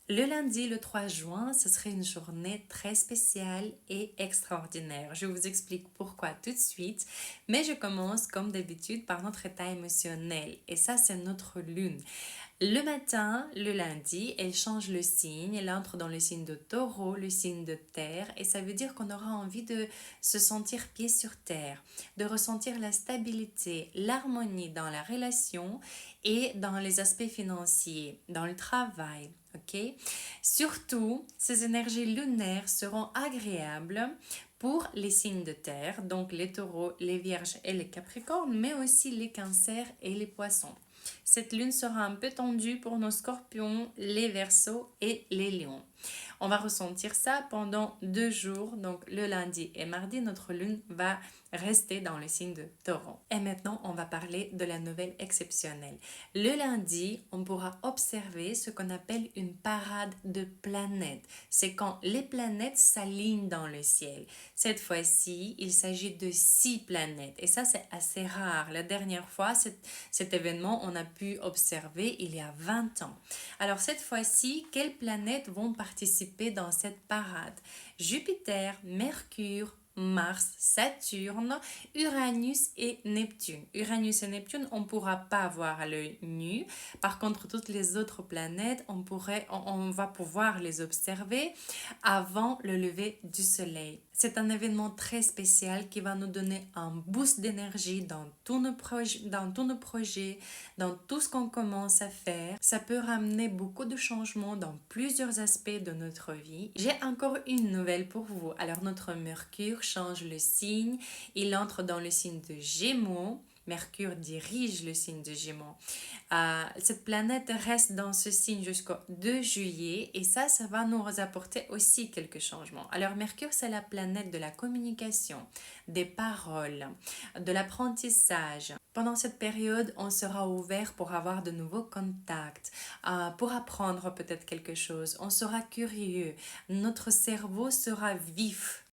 Le lundi, le 3 juin, ce serait une journée très spéciale et extraordinaire. Je vous explique pourquoi tout de suite, mais je commence comme d'habitude par notre état émotionnel. Et ça, c'est notre lune. Le matin, le lundi, elle change le signe, elle entre dans le signe de taureau, le signe de terre, et ça veut dire qu'on aura envie de se sentir pied sur terre, de ressentir la stabilité, l'harmonie dans la relation et dans les aspects financiers, dans le travail. Ok. Surtout, ces énergies lunaires seront agréables pour les signes de terre, donc les taureaux, les vierges et les capricornes, mais aussi les cancers et les poissons. Cette lune sera un peu tendue pour nos scorpions, les verseaux et les lions. On va ressentir ça pendant 2 jours, donc le lundi et mardi, notre lune va rester dans le signe de taureau. Et maintenant, on va parler de la nouvelle exceptionnelle. Le lundi, on pourra observer ce qu'on appelle une parade de planètes. C'est quand les planètes s'alignent dans le ciel. Cette fois-ci, il s'agit de 6 planètes. Et ça, c'est assez rare. La dernière fois, cet événement, on a pu observer il y a 20 ans. Alors cette fois-ci, quelles planètes vont participer dans cette parade? Jupiter, Mercure, Mars, Saturne, Uranus et Neptune. Uranus et Neptune, on ne pourra pas voir à l'œil nu. Par contre, toutes les autres planètes, on va pouvoir les observer avant le lever du soleil. C'est un événement très spécial qui va nous donner un boost d'énergie dans tous nos projets, dans tout ce qu'on commence à faire. Ça peut ramener beaucoup de changements dans plusieurs aspects de notre vie. J'ai encore une nouvelle pour vous. Alors notre Mercure change le signe, il entre dans le signe de Gémeaux. Mercure dirige le signe de Gémeaux. Cette planète reste dans ce signe jusqu'au 2 juillet et ça va nous apporter aussi quelques changements. Alors Mercure, c'est la planète de la communication, des paroles, de l'apprentissage. Pendant cette période, on sera ouvert pour avoir de nouveaux contacts, pour apprendre peut-être quelque chose. On sera curieux, notre cerveau sera vif.